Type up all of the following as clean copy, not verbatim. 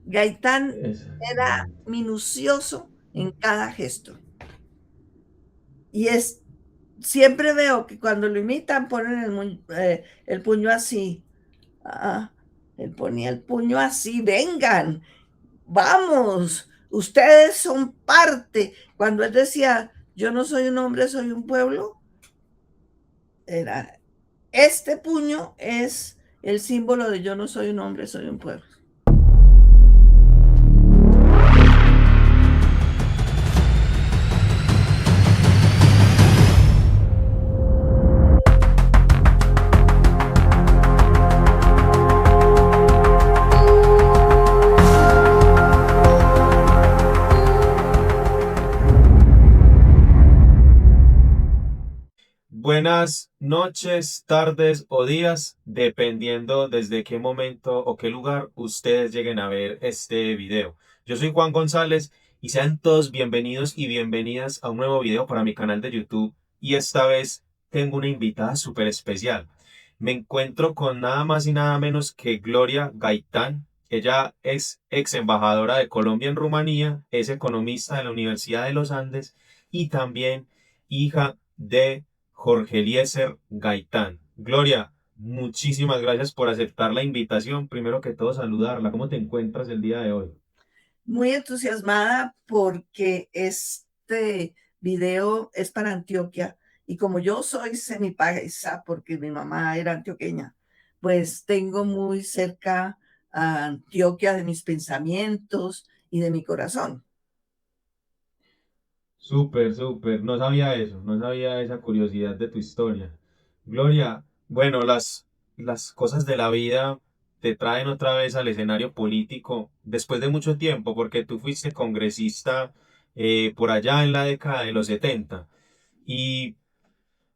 Gaitán era Exactamente. minucioso en cada gesto. Y siempre veo que cuando lo imitan ponen el puño así. Ah, él ponía el puño así, vengan, vamos, ustedes son parte. Cuando él decía, yo no soy un hombre, soy un pueblo, era, este puño es el símbolo de yo no soy un hombre, soy un pueblo. Buenas noches, tardes o días, dependiendo desde qué momento o qué lugar ustedes lleguen a ver este video. Yo soy Juan González y sean todos bienvenidos y bienvenidas a un nuevo video para mi canal de YouTube. Y esta vez tengo una invitada súper especial. Me encuentro con nada más y nada menos que Gloria Gaitán. Ella es ex embajadora de Colombia en Rumanía, es economista de la Universidad de los Andes y también hija de Jorge Eliezer Gaitán. Gloria, muchísimas gracias por aceptar la invitación. Primero que todo, saludarla. ¿Cómo te encuentras el día de hoy? Muy entusiasmada porque este video es para Antioquia y como yo soy semipaisa porque mi mamá era antioqueña, pues tengo muy cerca a Antioquia de mis pensamientos y de mi corazón. Súper, súper. No sabía eso, no sabía esa curiosidad de tu historia. Gloria, bueno, las cosas de la vida te traen otra vez al escenario político después de mucho tiempo, porque tú fuiste congresista por allá en la década de los 70. Y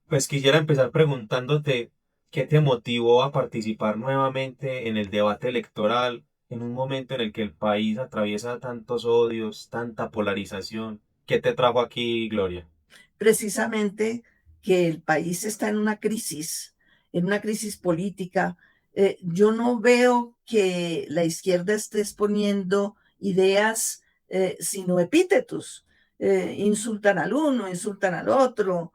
pues quisiera empezar preguntándote qué te motivó a participar nuevamente en el debate electoral en un momento en el que el país atraviesa tantos odios, tanta polarización. ¿Qué te trajo aquí, Gloria? Precisamente que el país está en una crisis política. Yo no veo que la izquierda esté exponiendo ideas, sino epítetos. Insultan al uno, insultan al otro,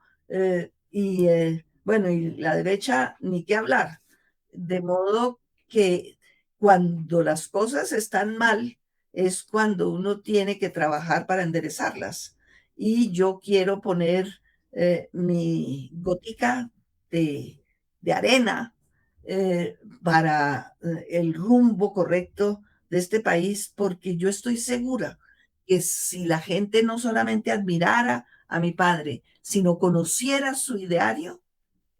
bueno, y la derecha ni qué hablar. De modo que cuando las cosas están mal es cuando uno tiene que trabajar para enderezarlas y yo quiero poner mi gotica de, de arena para el rumbo correcto de este país, porque yo estoy segura que si la gente no solamente admirara a mi padre, sino conociera su ideario,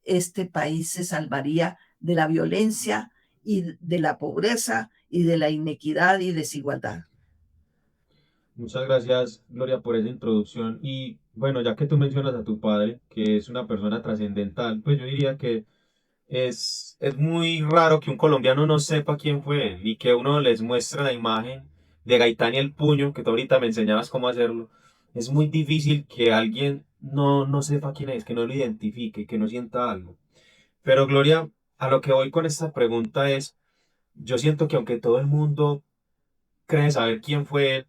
este país se salvaría de la violencia y de la pobreza y de la inequidad y desigualdad. Muchas gracias, Gloria, por esa introducción. Y bueno, ya que tú mencionas a tu padre, que es una persona trascendental, pues yo diría que es muy raro que un colombiano no sepa quién fue él y que uno les muestre la imagen de Gaitán y el puño, que tú ahorita me enseñabas cómo hacerlo. Es muy difícil que alguien no sepa quién es, que no lo identifique, que no sienta algo. Pero Gloria, a lo que voy con esta pregunta es, yo siento que aunque todo el mundo cree saber quién fue él,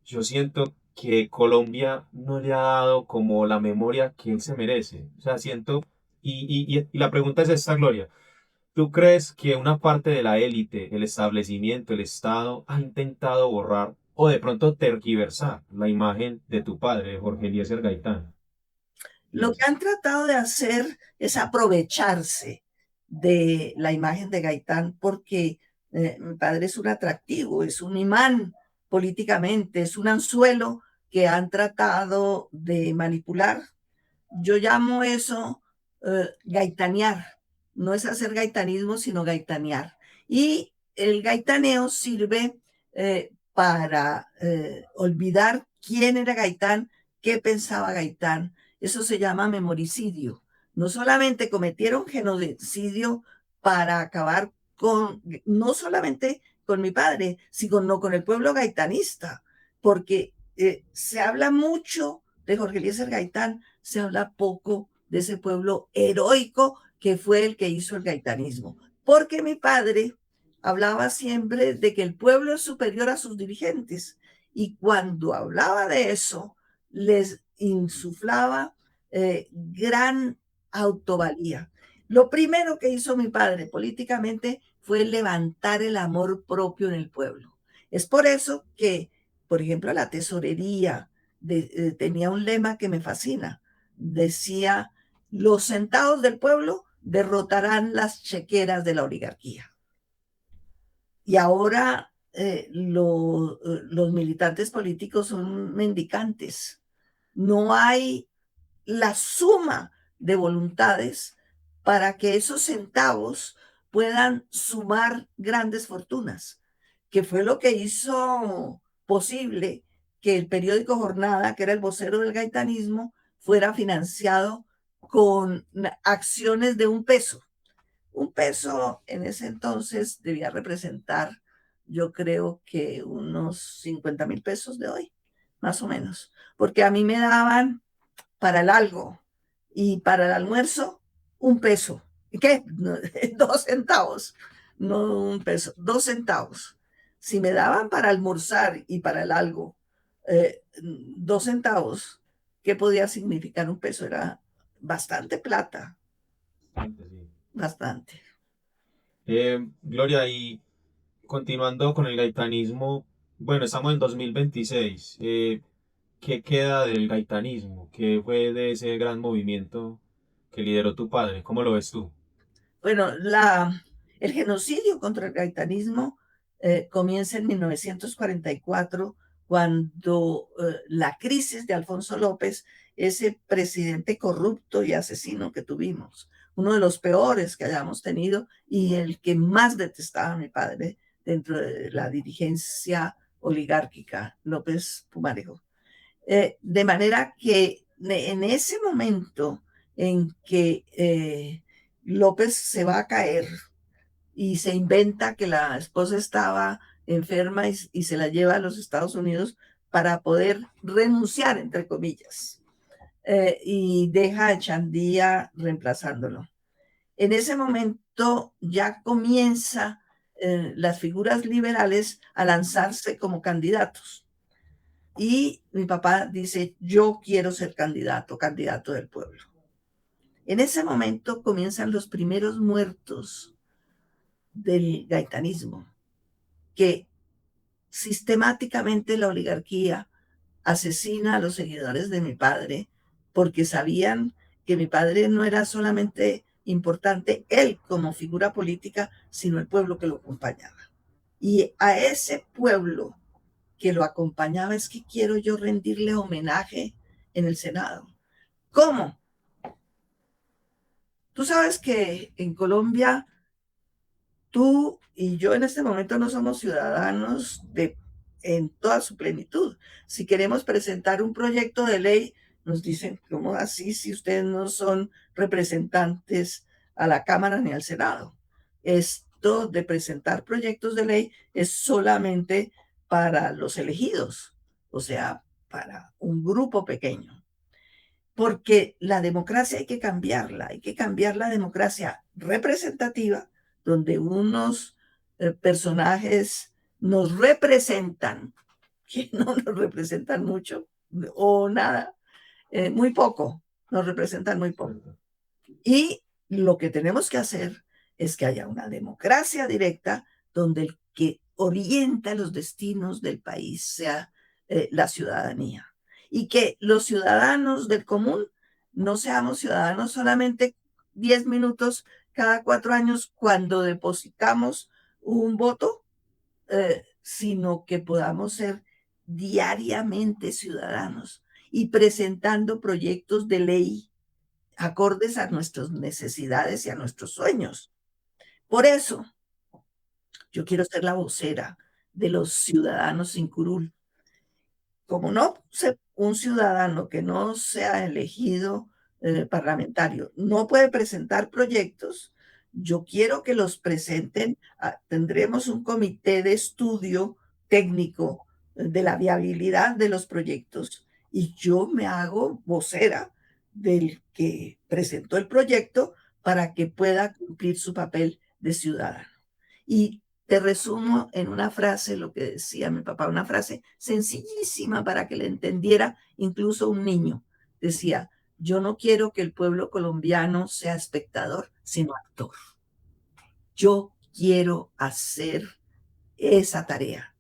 yo siento que Colombia no le ha dado como la memoria que él se merece. O sea, siento, y la pregunta es esta, Gloria. ¿Tú crees que una parte de la élite, el establecimiento, el Estado, ha intentado borrar o de pronto tergiversar la imagen de tu padre, Jorge Eliezer Gaitán? Lo que han tratado de hacer es aprovecharse de la imagen de Gaitán porque mi padre es un atractivo, es un imán políticamente, es un anzuelo que han tratado de manipular. Yo llamo eso gaitanear. No es hacer gaitanismo, sino gaitanear. Y el gaitaneo sirve para olvidar quién era Gaitán, qué pensaba Gaitán. Eso se llama memoricidio. No solamente cometieron genocidio para acabar no solamente con mi padre, sino con el pueblo gaitanista, porque se habla mucho de Jorge Eliezer Gaitán, se habla poco de ese pueblo heroico que fue el que hizo el gaitanismo. Porque mi padre hablaba siempre de que el pueblo es superior a sus dirigentes. Y cuando hablaba de eso, les insuflaba gran autovalía. Lo primero que hizo mi padre políticamente fue levantar el amor propio en el pueblo. Es por eso que, por ejemplo, la tesorería tenía un lema que me fascina. Decía, los centavos del pueblo derrotarán las chequeras de la oligarquía. Y ahora los militantes políticos son mendicantes. No hay la suma de voluntades para que esos centavos puedan sumar grandes fortunas, que fue lo que hizo posible que el periódico Jornada, que era el vocero del gaitanismo, fuera financiado con acciones de un peso. Un peso en ese entonces debía representar, yo creo que unos 50.000 pesos de hoy, más o menos, porque a mí me daban para el algo y para el almuerzo un peso. ¿Qué? 2 centavos, no un peso, 2 centavos. Si me daban para almorzar y para el algo 2 centavos, ¿qué podía significar un peso? Era bastante plata, Bastante, sí. bastante. Gloria, y continuando con el gaitanismo, bueno, estamos en 2026. ¿Qué queda del gaitanismo? ¿Qué fue de ese gran movimiento que lideró tu padre? ¿Cómo lo ves tú? Bueno, el genocidio contra el gaitanismo comienza en 1944, cuando la crisis de Alfonso López, ese presidente corrupto y asesino que tuvimos, uno de los peores que hayamos tenido y el que más detestaba a mi padre dentro de la dirigencia oligárquica, López Pumarejo. De manera que en ese momento en que López se va a caer y se inventa que la esposa estaba enferma y se la lleva a los Estados Unidos para poder renunciar, entre comillas, y deja a Chandía reemplazándolo. En ese momento ya comienza las figuras liberales a lanzarse como candidatos. Y mi papá dice, yo quiero ser candidato, candidato del pueblo. En ese momento comienzan los primeros muertos del gaitanismo, que sistemáticamente la oligarquía asesina a los seguidores de mi padre porque sabían que mi padre no era solamente importante él como figura política, sino el pueblo que lo acompañaba. Y a ese pueblo que lo acompañaba es que quiero yo rendirle homenaje en el Senado. ¿Cómo? Tú sabes que en Colombia tú y yo en este momento no somos ciudadanos en toda su plenitud. Si queremos presentar un proyecto de ley, nos dicen, ¿cómo así si ustedes no son representantes a la Cámara ni al Senado? Esto de presentar proyectos de ley es solamente para los elegidos, o sea, para un grupo pequeño. Porque la democracia hay que cambiar la democracia representativa, donde unos personajes nos representan, que no nos representan mucho o nada, muy poco, nos representan muy poco. Y lo que tenemos que hacer es que haya una democracia directa donde el que orienta los destinos del país sea la ciudadanía. Y que los ciudadanos del común no seamos ciudadanos solamente 10 minutos cada 4 años cuando depositamos un voto, sino que podamos ser diariamente ciudadanos y presentando proyectos de ley acordes a nuestras necesidades y a nuestros sueños. Por eso, yo quiero ser la vocera de los ciudadanos sin curul. Como no un ciudadano que no sea elegido parlamentario no puede presentar proyectos, yo quiero que los presenten. Tendremos un comité de estudio técnico de la viabilidad de los proyectos y yo me hago vocera del que presentó el proyecto para que pueda cumplir su papel de ciudadano. Y Te resumo en una frase lo que decía mi papá, una frase sencillísima para que le entendiera incluso un niño. Decía, yo no quiero que el pueblo colombiano sea espectador, sino actor. Yo quiero hacer esa tarea,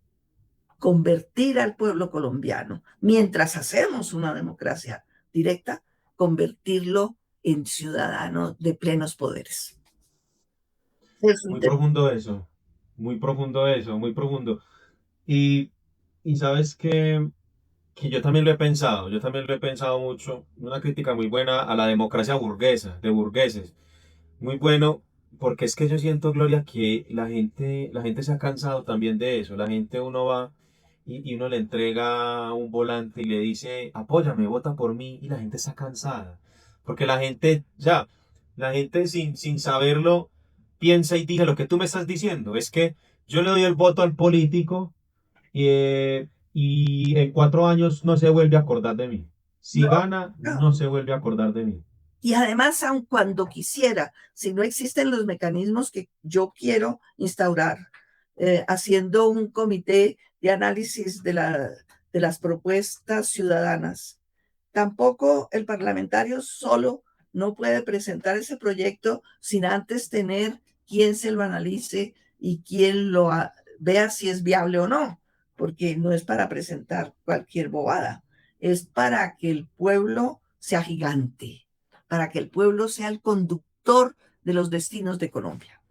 convertir al pueblo colombiano, mientras hacemos una democracia directa, convertirlo en ciudadano de plenos poderes. Es un Muy tema. profundo eso, muy profundo eso, muy profundo. Y, y sabes que yo también lo he pensado mucho, una crítica muy buena a la democracia burguesa, de burgueses. Muy bueno, porque es que yo siento, Gloria, que la gente se ha cansado también de eso. La gente uno va y uno le entrega un volante y le dice, apóyame, vota por mí, y la gente está cansada. Porque la gente, ya, la gente sin saberlo piensa y dice lo que tú me estás diciendo. Es que yo le doy el voto al político y en 4 años no se vuelve a acordar de mí. Si No, gana, no. no se vuelve a acordar de mí. Y además, aun cuando quisiera, si no existen los mecanismos que yo quiero instaurar, haciendo un comité de análisis de las propuestas ciudadanas, tampoco el parlamentario solo no puede presentar ese proyecto sin antes tener quien se lo analice y quien vea si es viable o no, porque no es para presentar cualquier bobada, es para que el pueblo sea gigante, para que el pueblo sea el conductor de los destinos de Colombia.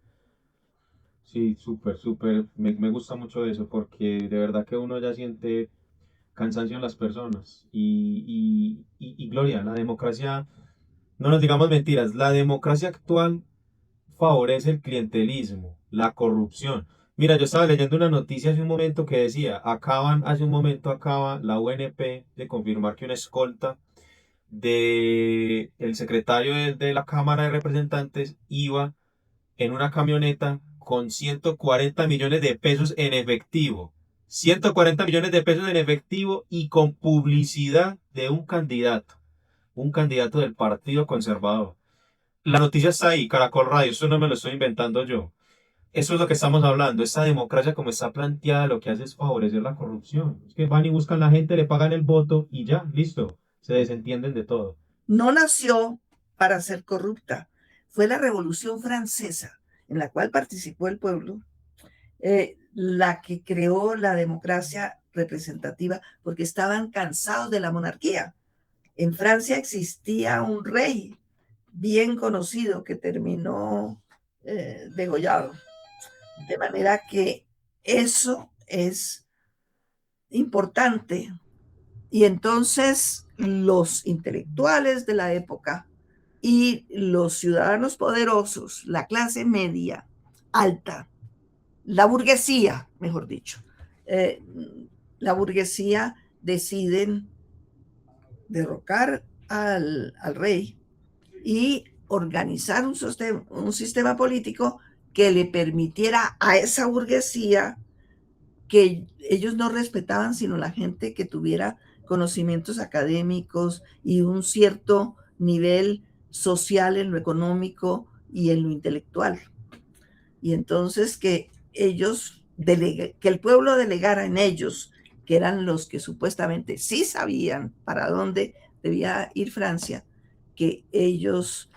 Sí, súper, súper. Me gusta mucho eso porque de verdad que uno ya siente cansancio en las personas. Y Gloria, la democracia, no nos digamos mentiras, la democracia actual favorece el clientelismo, la corrupción. Mira, yo estaba leyendo una noticia hace un momento que decía, hace un momento acaba la UNP de confirmar que una escolta de el secretario de la Cámara de Representantes iba en una camioneta con 140 millones de pesos en efectivo. 140 millones de pesos en efectivo y con publicidad de un candidato del Partido Conservador. La noticia está ahí, Caracol Radio, eso no me lo estoy inventando yo. Eso es lo que estamos hablando. Esta democracia como está planteada lo que hace es favorecer la corrupción. Es que van y buscan la gente, le pagan el voto y ya, listo. Se desentienden de todo. No nació para ser corrupta, fue la Revolución Francesa, en la cual participó el pueblo, la que creó la democracia representativa, porque estaban cansados de la monarquía. En Francia existía un rey bien conocido que terminó degollado. De manera que eso es importante. Y entonces los intelectuales de la época y los ciudadanos poderosos, la clase media, alta, la burguesía, mejor dicho, eh, la burguesía deciden derrocar al rey y organizar un sistema político que le permitiera a esa burguesía que ellos no respetaban, sino la gente que tuviera conocimientos académicos y un cierto nivel social en lo económico y en lo intelectual. Y entonces que que el pueblo delegara en ellos, que eran los que supuestamente sí sabían para dónde debía ir Francia, que ellos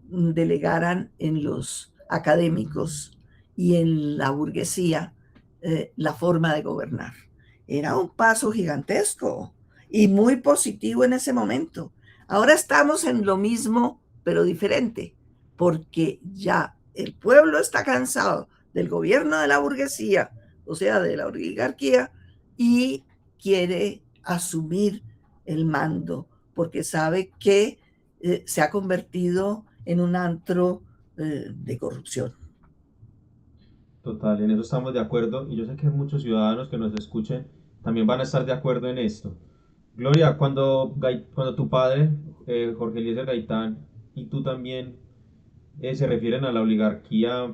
delegaran en los académicos y en la burguesía la forma de gobernar. Era un paso gigantesco y muy positivo en ese momento. Ahora estamos en lo mismo, pero diferente, porque ya el pueblo está cansado del gobierno de la burguesía, o sea, de la oligarquía, y quiere asumir el mando, porque sabe que se ha convertido en un antro de corrupción. Total, en eso estamos de acuerdo y yo sé que muchos ciudadanos que nos escuchen también van a estar de acuerdo en esto. Gloria, cuando tu padre, Jorge Eliezer Gaitán, y tú también se refieren a la oligarquía,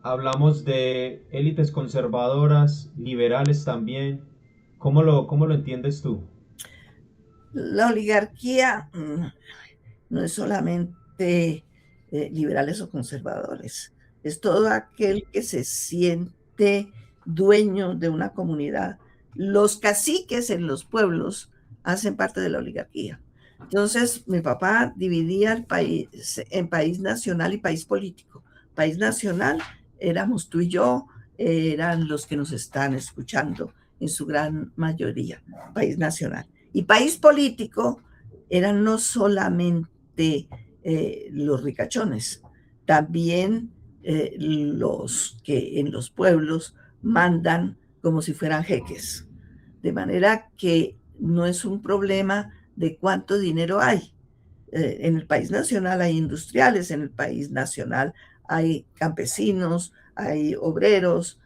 hablamos de élites conservadoras, liberales también. Cómo lo entiendes tú? La oligarquía no es solamente liberales o conservadores, es todo aquel que se siente realmente dueño de una comunidad. Los caciques en los pueblos hacen parte de la oligarquía. Entonces, mi papá dividía el país en país nacional y país político. País nacional éramos tú y yo, eran los que nos están escuchando en su gran mayoría, país nacional. Y país político eran no solamente los ricachones, también los que en los pueblos mandan como si fueran jeques. De manera que no es un problema de cuánto dinero hay. En el país nacional hay industriales, en el país nacional hay campesinos, hay obreros,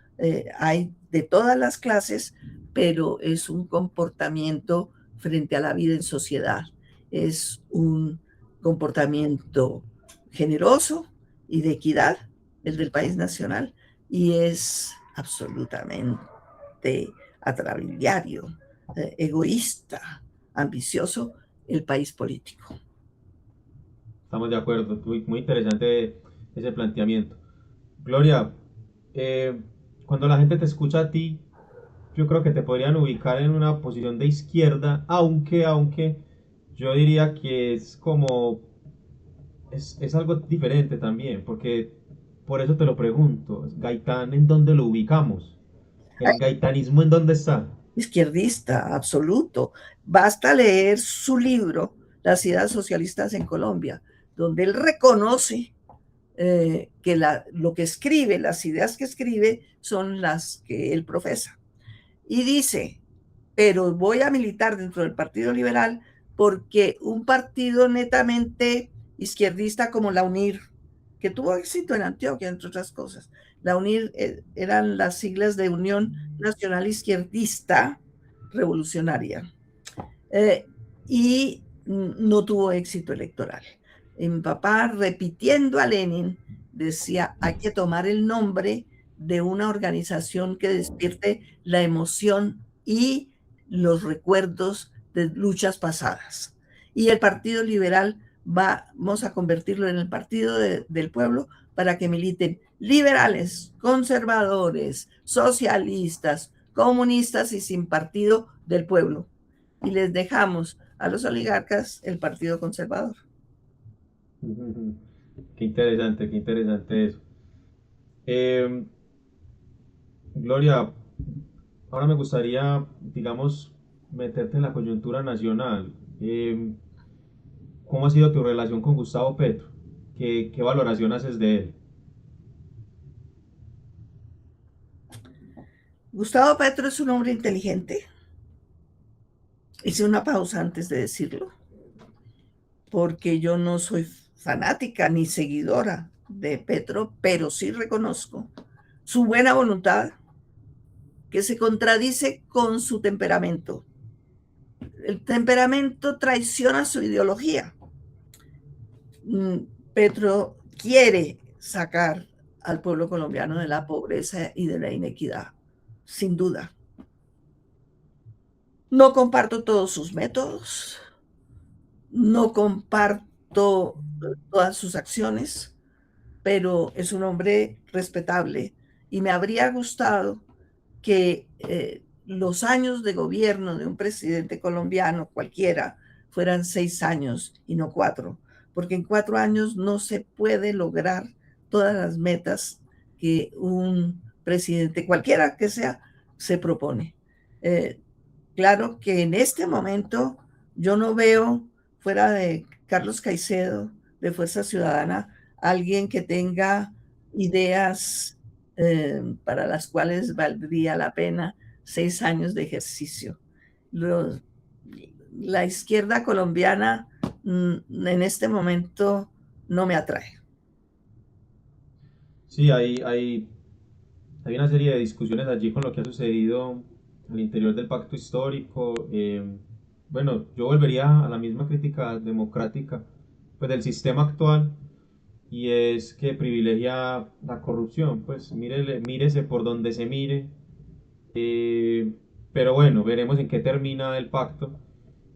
hay de todas las clases, pero es un comportamiento frente a la vida en sociedad. Es un comportamiento generoso y de equidad, el del país nacional, y es absolutamente atrabiliario, egoísta, ambicioso el país político. Estamos de acuerdo, muy, muy interesante ese planteamiento. Gloria, eh, cuando la gente te escucha a ti, yo creo que te podrían ubicar en una posición de izquierda, aunque yo diría que es como, es algo diferente también, porque por eso te lo pregunto, Gaitán, ¿en dónde lo ubicamos? ¿El gaitanismo en dónde está? Izquierdista, absoluto. Basta leer su libro, Las ideas socialistas en Colombia, donde él reconoce que lo que escribe, las ideas que escribe, son las que él profesa. Y dice, pero voy a militar dentro del Partido Liberal porque un partido netamente izquierdista como la UNIR, que tuvo éxito en Antioquia, entre otras cosas. La UNIR eran las siglas de Unión Nacional Izquierdista Revolucionaria. Eh, y no tuvo éxito electoral. Y mi papá, repitiendo a Lenin, decía, hay que tomar el nombre de una organización que despierte la emoción y los recuerdos de luchas pasadas. Y el Partido Liberal vamos a convertirlo en el Partido del Pueblo para que militen liberales, conservadores, socialistas, comunistas y sin partido del pueblo. Y les dejamos a los oligarcas el Partido Conservador. Qué interesante eso. Eh, Gloria, ahora me gustaría, digamos, meterte en la coyuntura nacional. ¿Cómo ha sido tu relación con Gustavo Petro? ¿Qué valoración haces de él? Gustavo Petro es un hombre inteligente. Hice una pausa antes de decirlo, porque yo no soy fanática ni seguidora de Petro, pero sí reconozco su buena voluntad, que se contradice con su temperamento. El temperamento traiciona su ideología. Petro quiere sacar al pueblo colombiano de la pobreza y de la inequidad, sin duda. No comparto todos sus métodos, no comparto todas sus acciones, pero es un hombre respetable y me habría gustado que los años de gobierno de un presidente colombiano cualquiera fueran 6 años y no 4, porque en 4 años no se puede lograr todas las metas que un presidente, cualquiera que sea, se propone. Eh, claro que en este momento yo no veo, fuera de Carlos Caicedo, de Fuerza Ciudadana, alguien que tenga ideas para las cuales valdría la pena 6 años de ejercicio. Los, la izquierda colombiana en este momento no me atrae. Sí, hay una serie de discusiones allí con lo que ha sucedido al interior del pacto histórico. Bueno, yo volvería a la misma crítica democrática pues, del sistema actual y es que privilegia la corrupción. Pues mírese por donde se mire. eh, pero bueno, veremos en qué termina el pacto.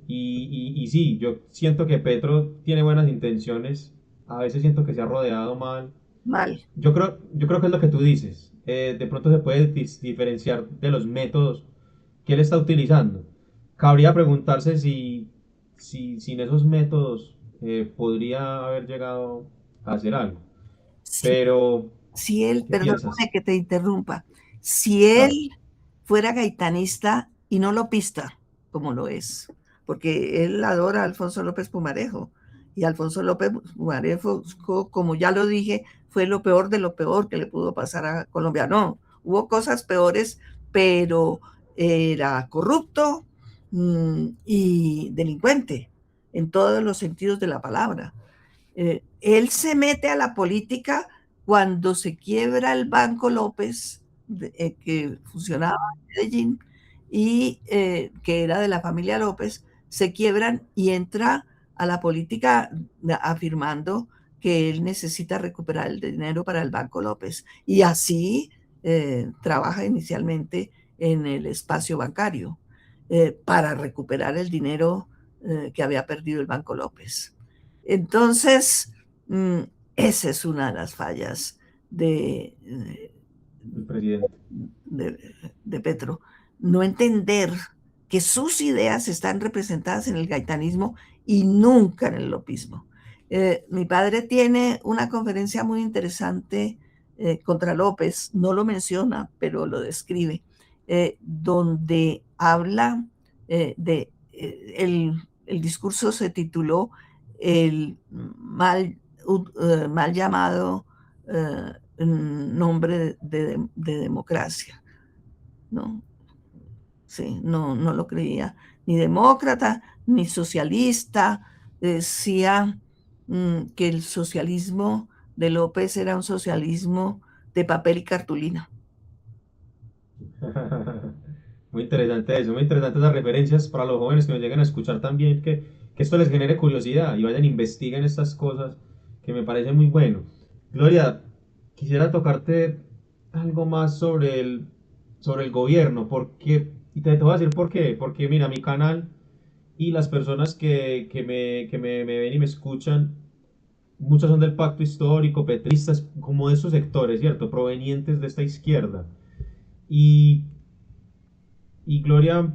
Y sí, yo siento que Petro tiene buenas intenciones. A veces siento que se ha rodeado mal. Mal. Yo creo que es lo que tú dices. de pronto se puede diferenciar de los métodos que él está utilizando. Cabría preguntarse si sin esos métodos podría haber llegado a hacer algo. Si, Pero, si él, ¿qué piensas? perdóname que te interrumpa, si Claro. él fuera gaitanista y no lopista, como lo es, porque él adora a Alfonso López Pumarejo, y Alfonso López Pumarejo, como ya lo dije, fue lo peor de lo peor que le pudo pasar a Colombia. No, hubo cosas peores, pero era corrupto y delincuente en todos los sentidos de la palabra. Él se mete a la política cuando se quiebra el Banco López, que funcionaba en Medellín y que era de la familia López, se quiebran y entra a la política afirmando que él necesita recuperar el dinero para el Banco López. Y así trabaja inicialmente en el espacio bancario para recuperar el dinero que había perdido el Banco López. Entonces, mm, esa es una de las fallas de, El presidente. de, de Petro. No entender que sus ideas están representadas en el gaitanismo y nunca en el lopismo. Mi padre tiene una conferencia muy interesante contra López, no lo menciona, pero lo describe, donde habla el discurso se tituló el mal llamado nombre de democracia, ¿no? Sí, no, no lo creía ni demócrata ni socialista. Decía que el socialismo de López era un socialismo de papel y cartulina. Muy interesante eso, muy interesante esas referencias para los jóvenes que nos lleguen a escuchar también, que esto les genere curiosidad y vayan e investiguen estas cosas que me parece muy bueno. Gloria, quisiera tocarte algo más sobre el gobierno, porque, y te voy a decir por qué, porque mira, mi canal y las personas me ven y me escuchan, muchas son del pacto histórico, petristas, como de esos sectores, ¿cierto? Provenientes de esta izquierda. Y Y Gloria,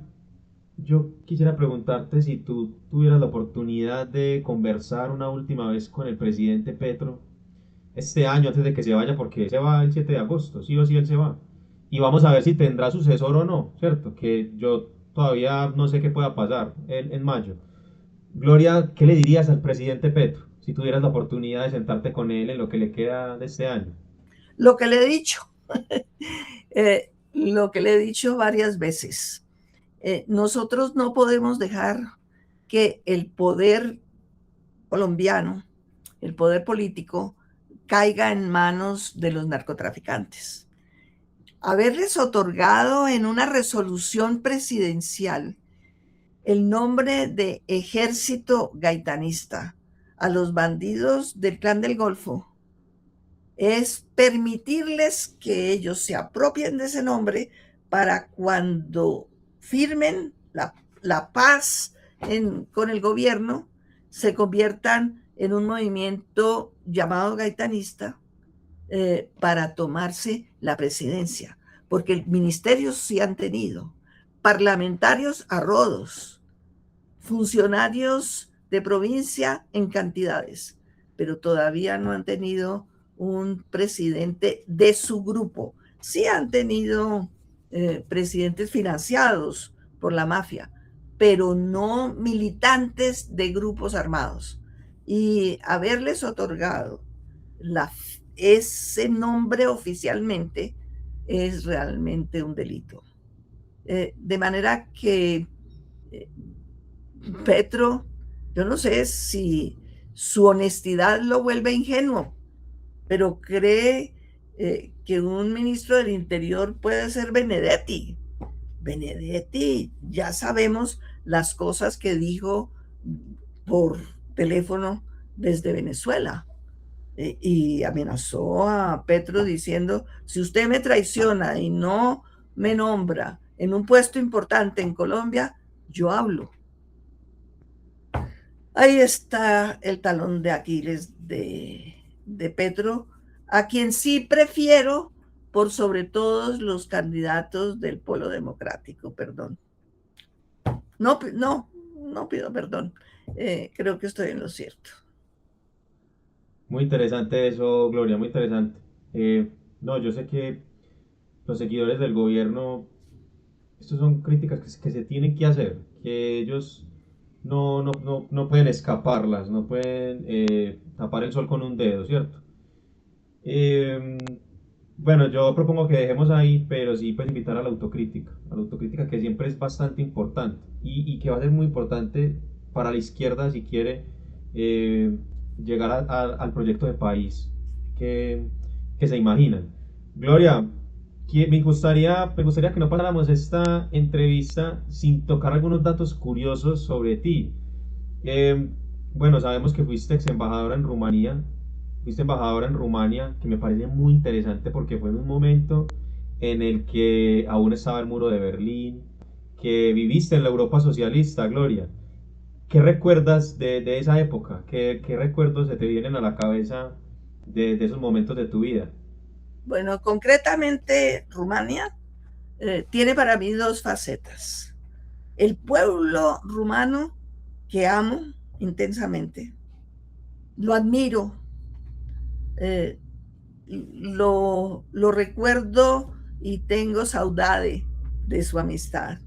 yo quisiera preguntarte si tú tuvieras la oportunidad de conversar una última vez con el presidente Petro este año antes de que se vaya, porque se va el 7 de agosto, sí o sí él se va. Y vamos a ver si tendrá sucesor o no, ¿cierto? Que yo todavía no sé qué pueda pasar en mayo. Gloria, ¿qué le dirías al presidente Petro si tuvieras la oportunidad de sentarte con él en lo que le queda de este año? Lo que le he dicho, lo que le he dicho varias veces. Nosotros no podemos dejar que el poder colombiano, el poder político, caiga en manos de los narcotraficantes. Haberles otorgado en una resolución presidencial el nombre de ejército gaitanista a los bandidos del Clan del Golfo es permitirles que ellos se apropien de ese nombre para cuando firmen la paz con el gobierno, se conviertan en un movimiento llamado gaitanista para tomarse la presidencia, porque ministerios sí han tenido, parlamentarios a rodos, funcionarios de provincia en cantidades, pero todavía no han tenido un presidente de su grupo. Sí han tenido presidentes financiados por la mafia, pero no militantes de grupos armados. Y haberles otorgado la, ese nombre oficialmente es realmente un delito. De manera que Petro, yo no sé si su honestidad lo vuelve ingenuo, pero cree que un ministro del Interior puede ser Benedetti. Benedetti, ya sabemos las cosas que dijo por teléfono desde Venezuela y amenazó a Petro diciendo, si usted me traiciona y no me nombra en un puesto importante en Colombia, yo hablo. Ahí está el talón de Aquiles de Petro, a quien sí prefiero por sobre todos los candidatos del polo democrático, perdón. No pido perdón. Creo que estoy en lo cierto. Muy interesante eso, Gloria, muy interesante. No, yo sé que los seguidores del gobierno, estas son críticas que se tienen que hacer, que ellos no pueden escaparlas, no pueden tapar el sol con un dedo, ¿cierto? Eh, bueno, yo propongo que dejemos ahí, pero sí pues invitar a la autocrítica que siempre es bastante importante y que va a ser muy importante para la izquierda si quiere eh, llegar al proyecto de país que, que se imaginan. Gloria, me gustaría que no pasáramos esta entrevista sin tocar algunos datos curiosos sobre ti. Eh, bueno, sabemos que fuiste ex embajadora en Rumanía, fuiste embajadora en Rumania, que me parece muy interesante porque fue en un momento en el que aún estaba el muro de Berlín, que viviste en la Europa socialista, Gloria. ¿Qué recuerdas de esa época? ¿Qué recuerdos se te vienen a la cabeza de esos momentos de tu vida? Bueno, concretamente Rumania tiene para mí dos facetas. El pueblo rumano que amo intensamente, lo admiro, eh, lo recuerdo y tengo saudade de su amistad.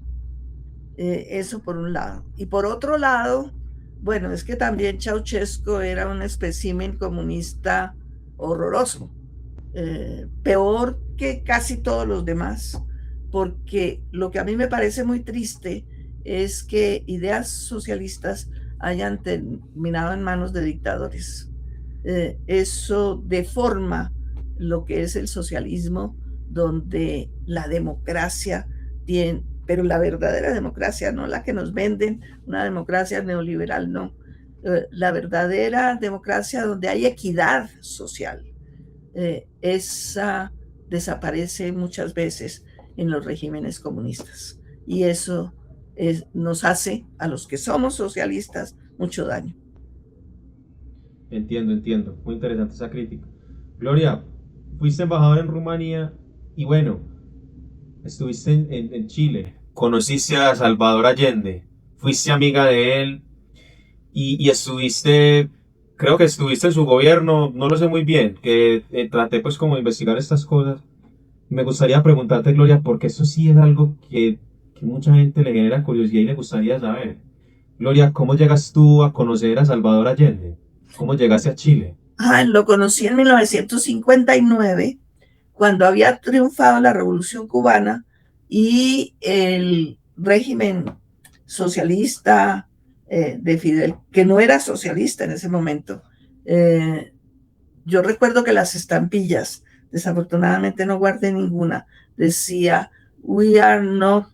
Eso por un lado. Y por otro lado, bueno, es que también Ceausescu era un espécimen comunista horroroso, peor que casi todos los demás, porque lo que a mí me parece muy triste es que ideas socialistas hayan terminado en manos de dictadores. Eso deforma lo que es el socialismo, donde la democracia tiene, pero la verdadera democracia, no la que nos venden, una democracia neoliberal, no. La verdadera democracia donde hay equidad social, esa desaparece muchas veces en los regímenes comunistas. Y eso nos hace, a los que somos socialistas, mucho daño. Entiendo, entiendo. Muy interesante esa crítica. Gloria, fuiste embajadora en Rumanía y bueno, estuviste en Chile. Conociste a Salvador Allende. Fuiste amiga de él y estuviste, creo que estuviste en su gobierno, no lo sé muy bien, que traté pues como de investigar estas cosas. Me gustaría preguntarte, Gloria, porque eso sí es algo que mucha gente le genera curiosidad y le gustaría saber. Gloria, ¿cómo llegas tú a conocer a Salvador Allende? ¿Cómo llegaste a Chile? Lo conocí en 1959, cuando había triunfado la Revolución Cubana y el régimen socialista de Fidel, que no era socialista en ese momento. Yo recuerdo que las estampillas, desafortunadamente no guardé ninguna, decía, "We are not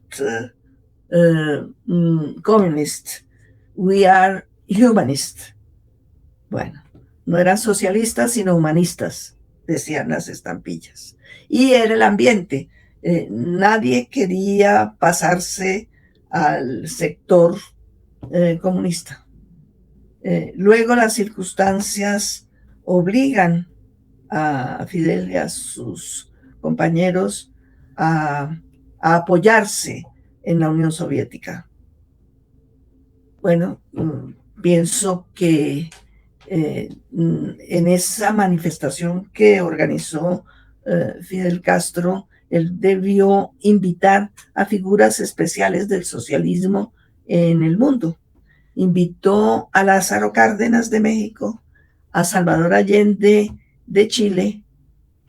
communist, we are humanist". Bueno, no eran socialistas, sino humanistas, decían las estampillas. Y era el ambiente. Nadie quería pasarse al sector comunista. Luego las circunstancias obligan a Fidel y a sus compañeros a apoyarse en la Unión Soviética. Bueno, pienso que en esa manifestación que organizó Fidel Castro, él debió invitar a figuras especiales del socialismo en el mundo. Invitó a Lázaro Cárdenas de México, a Salvador Allende de Chile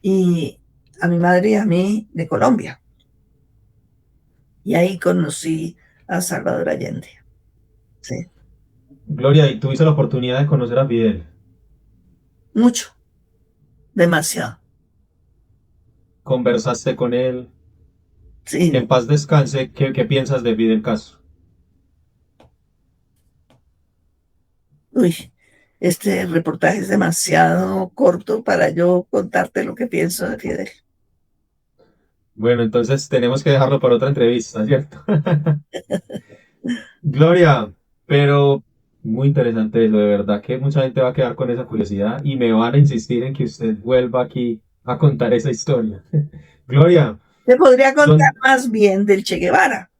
y a mi madre y a mí de Colombia. Y ahí conocí a Salvador Allende. Sí. Gloria, ¿y tuviste la oportunidad de conocer a Fidel? Mucho, demasiado. ¿Conversaste con él? Que en Sí. paz descanse. ¿Qué piensas de Fidel Castro? Uy, este reportaje es demasiado corto para yo contarte lo que pienso de Fidel. Bueno, entonces tenemos que dejarlo para otra entrevista, ¿cierto? Gloria, pero muy interesante eso, de verdad que mucha gente va a quedar con esa curiosidad y me van a insistir en que usted vuelva aquí a contar esa historia. Gloria, Te podría contar don, más bien del Che Guevara,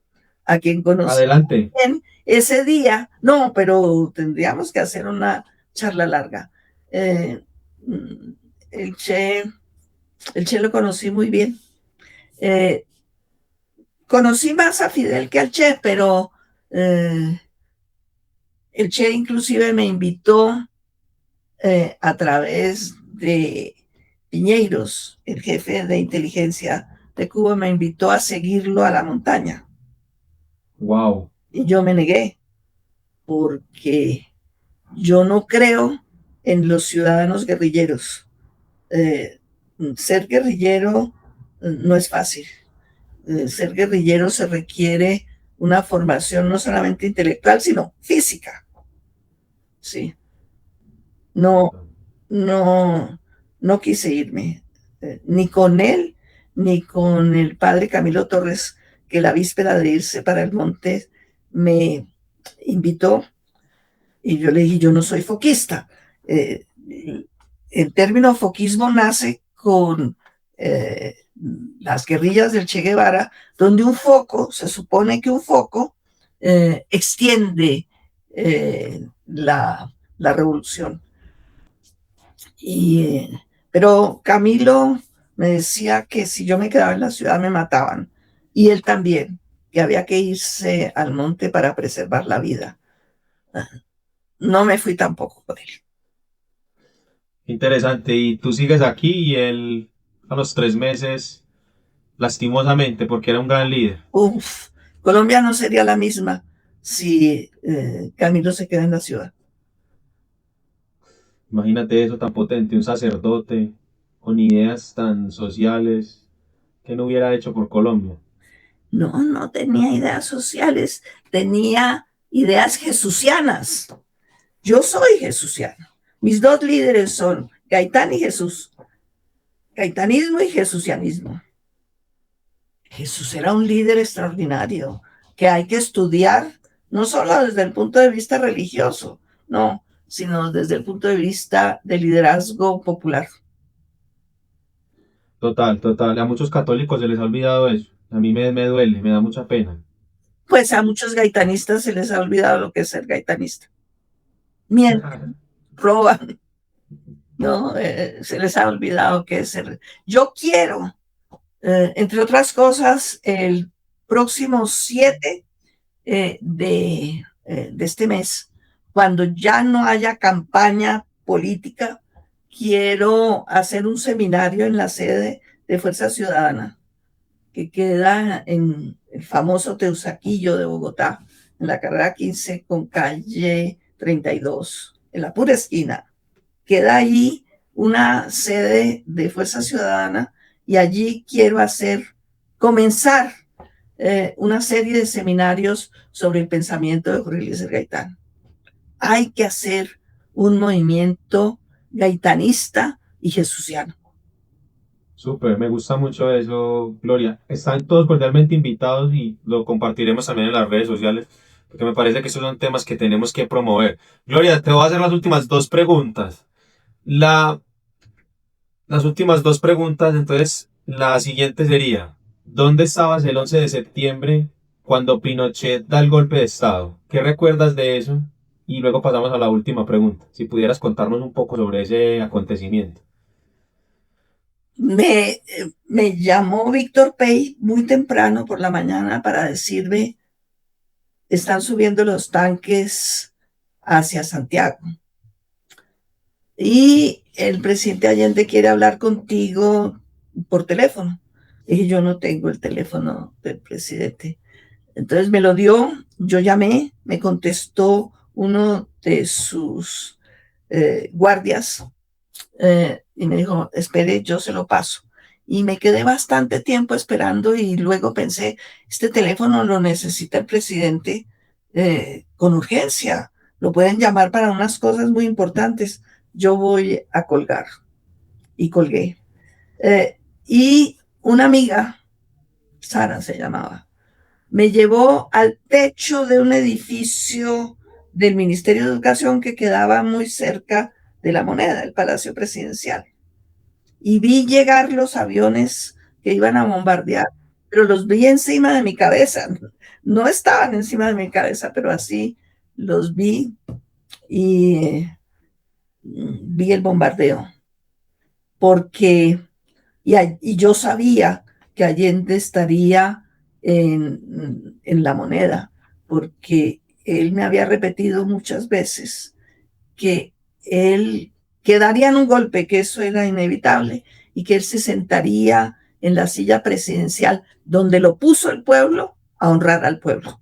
a quien conocí adelante. bien ese día. No, pero tendríamos que hacer una charla larga. Eh, mm, el Che, el Che lo conocí muy bien. Eh, Conocí más a Fidel que al Che, pero eh, el Che inclusive me invitó a través de Piñeiros, el jefe de inteligencia de Cuba, me invitó a seguirlo a la montaña. Wow, Y yo me negué porque yo no creo en los ciudadanos guerrilleros. Eh, Ser guerrillero no es fácil. Ser guerrillero se requiere una formación no solamente intelectual, sino física. Sí, no, no, no quise irme, ni con él, ni con el padre Camilo Torres, que la víspera de irse para el monte me invitó y yo le dije, yo no soy foquista. Eh, el término foquismo nace con las guerrillas del Che Guevara, donde un foco, se supone que un foco extiende la revolución. Y, pero Camilo me decía que si yo me quedaba en la ciudad me mataban. Y él también, que había que irse al monte para preservar la vida. No me fui tampoco con él. interesante. Y tú sigues aquí y él a los 3 meses, lastimosamente, porque era un gran líder. Uf, Colombia no sería la misma si Camilo se queda en la ciudad. Imagínate eso tan potente, un sacerdote con ideas tan sociales que no hubiera hecho por Colombia. No, no tenía ideas sociales, tenía ideas jesucianas. Yo soy jesuciano. Mis dos líderes son Gaitán y Jesús. Gaitanismo y jesucianismo. Jesús era un líder extraordinario que hay que estudiar no solo desde el punto de vista religioso, no, sino desde el punto de vista del liderazgo popular. Total, total. A muchos católicos se les ha olvidado eso. A mí me duele, me da mucha pena. Pues a muchos gaitanistas se les ha olvidado lo que es ser gaitanista. Mienten, roban, ¿no? Se les ha olvidado qué es ser. Yo quiero, entre otras cosas, el próximo 7 de este mes, cuando ya no haya campaña política, quiero hacer un seminario en la sede de Fuerza Ciudadana, que queda en el famoso Teusaquillo de Bogotá, en la carrera 15 con calle 32, en la pura esquina. Queda ahí una sede de Fuerza Ciudadana y allí quiero comenzar una serie de seminarios sobre el pensamiento de Jorge Eliezer Gaitán. Hay que hacer un movimiento gaitanista y jesuciano. Súper, me gusta mucho eso, Gloria. Están todos cordialmente invitados y lo compartiremos también en las redes sociales, porque me parece que esos son temas que tenemos que promover. Gloria, te voy a hacer las últimas dos preguntas. La, las últimas dos preguntas, entonces, la siguiente sería, ¿dónde estabas el 11 de septiembre cuando Pinochet da el golpe de Estado? ¿Qué recuerdas de eso? Y luego pasamos a la última pregunta. Si pudieras contarnos un poco sobre ese acontecimiento. Me llamó Víctor Pey muy temprano por la mañana para decirme, están subiendo los tanques hacia Santiago. Y el presidente Allende quiere hablar contigo por teléfono. Y yo no tengo el teléfono del presidente. Entonces me lo dio, yo llamé, me contestó uno de sus guardias y me dijo, espere, yo se lo paso. Y me quedé bastante tiempo esperando y luego pensé, este teléfono lo necesita el presidente con urgencia, lo pueden llamar para unas cosas muy importantes. Yo voy a colgar y colgué. Y una amiga, Sara se llamaba, me llevó al techo de un edificio del Ministerio de Educación que quedaba muy cerca de la Moneda, el Palacio Presidencial. Y vi llegar los aviones que iban a bombardear, pero los vi encima de mi cabeza. No estaban encima de mi cabeza, pero así los vi y vi el bombardeo, porque y yo sabía que Allende estaría en La Moneda, porque él me había repetido muchas veces que él quedaría en un golpe, que eso era inevitable, y que él se sentaría en la silla presidencial donde lo puso el pueblo a honrar al pueblo,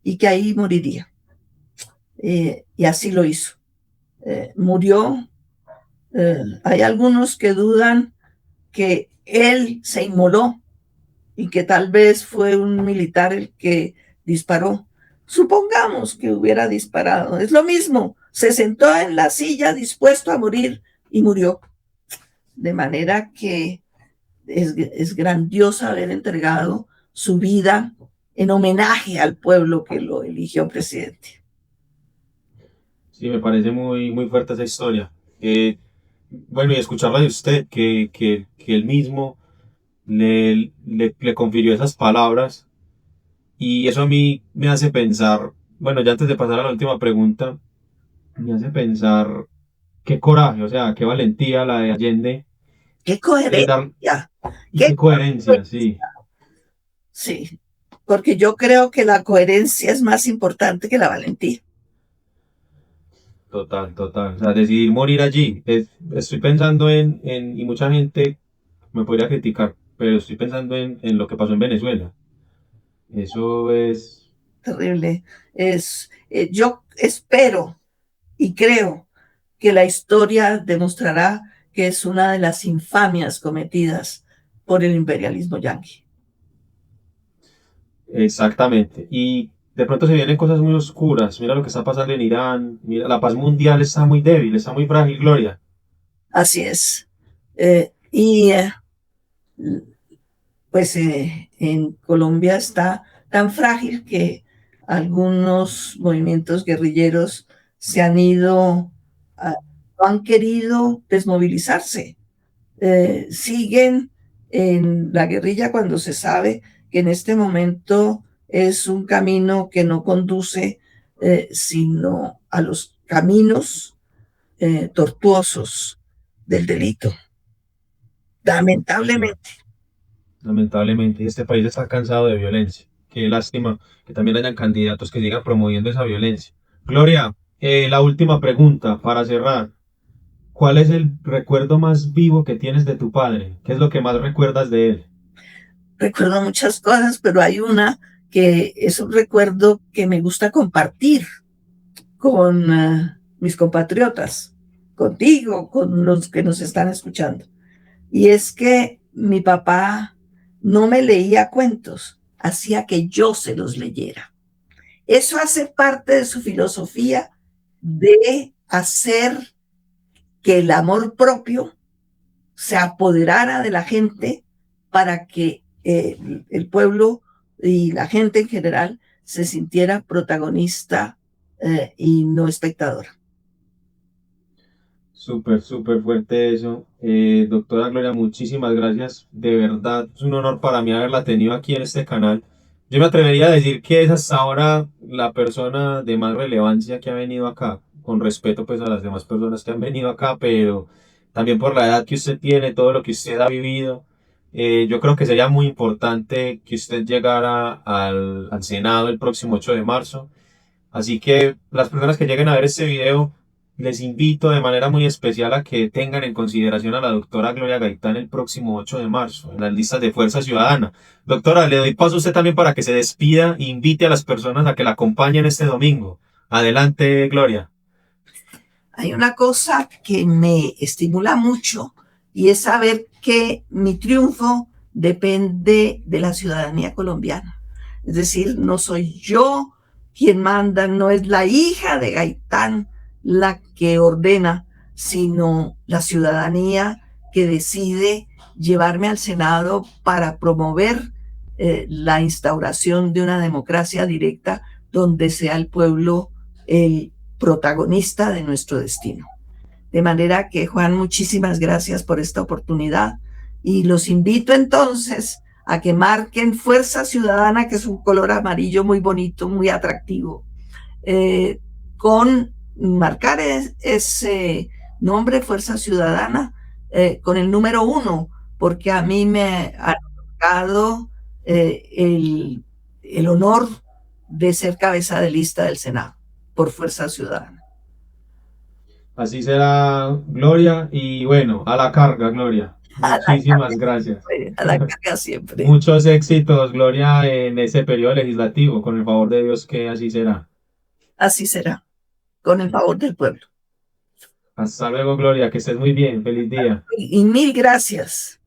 y que ahí moriría. Y así lo hizo. Murió. Hay algunos que dudan que él se inmoló y que tal vez fue un militar el que disparó. Supongamos que hubiera disparado. Es lo mismo. Se sentó en la silla dispuesto a morir y murió. De manera que es grandioso haber entregado su vida en homenaje al pueblo que lo eligió presidente. Sí, me parece muy, muy fuerte esa historia. Bueno, y escucharla de usted, que él mismo le confirió esas palabras, y eso a mí me hace pensar, bueno, ya antes de pasar a la última pregunta, me hace pensar qué coraje, o sea, qué valentía la de Allende, ¡Qué dar, coherencia! y ¡Qué qué coherencia, sí, Sí, porque yo creo que la coherencia es más importante que la valentía. total, total. O sea, decidir morir allí. Estoy pensando y mucha gente me podría criticar, pero estoy pensando en lo que pasó en Venezuela. Eso es, Terrible. Yo espero y creo que la historia demostrará que es una de las infamias cometidas por el imperialismo yanqui. exactamente. Y de pronto se vienen cosas muy oscuras. Mira lo que está pasando en Irán. Mira, la paz mundial está muy débil, está muy frágil, Gloria. Así es. Y pues en Colombia está tan frágil que algunos movimientos guerrilleros se han ido, no han querido desmovilizarse. Siguen en la guerrilla cuando se sabe que en este momento es un camino que no conduce sino a los caminos tortuosos del delito. Sí, Lamentablemente. lamentablemente, este país está cansado de violencia. Qué lástima que también hayan candidatos que sigan promoviendo esa violencia. Gloria, la última pregunta para cerrar. ¿Cuál es el recuerdo más vivo que tienes de tu padre? ¿Qué es lo que más recuerdas de él? Recuerdo muchas cosas, pero hay una que es un recuerdo que me gusta compartir con mis compatriotas, contigo, con los que nos están escuchando. Y es que mi papá no me leía cuentos, hacía que yo se los leyera. Eso hace parte de su filosofía de hacer que el amor propio se apoderara de la gente para que el pueblo y la gente en general se sintiera protagonista y no espectador. Súper, súper fuerte eso. Doctora Gloria, muchísimas gracias. De verdad, es un honor para mí haberla tenido aquí en este canal. Yo me atrevería a decir que es hasta ahora la persona de más relevancia que ha venido acá, con respeto pues a las demás personas que han venido acá, pero también por la edad que usted tiene, todo lo que usted ha vivido. Yo creo que sería muy importante que usted llegara al Senado el próximo 8 de marzo. Así que las personas que lleguen a ver este video, les invito de manera muy especial a que tengan en consideración a la doctora Gloria Gaitán el próximo 8 de marzo en las listas de Fuerza Ciudadana. Doctora, le doy paso a usted también para que se despida e invite a las personas a que la acompañen este domingo. Adelante, Gloria. Hay una cosa que me estimula mucho y es saber que mi triunfo depende de la ciudadanía colombiana. Es decir, no soy yo quien manda, no es la hija de Gaitán la que ordena, sino la ciudadanía que decide llevarme al Senado para promover la instauración de una democracia directa donde sea el pueblo el protagonista de nuestro destino. De manera que, Juan, muchísimas gracias por esta oportunidad Y los invito entonces a que marquen Fuerza Ciudadana, que es un color amarillo muy bonito, muy atractivo, con marcar ese nombre, Fuerza Ciudadana, con el número 1, porque a mí me ha tocado el honor de ser cabeza de lista del Senado por Fuerza Ciudadana. Así será, Gloria. Y bueno, a la carga, Gloria. A la Muchísimas gracias. carga, a la carga siempre. Muchos éxitos, Gloria, en ese periodo legislativo. Con el favor de Dios, que así será. Así será, con el favor del pueblo. Hasta luego, Gloria. Que estés muy bien. Feliz día. Y mil gracias.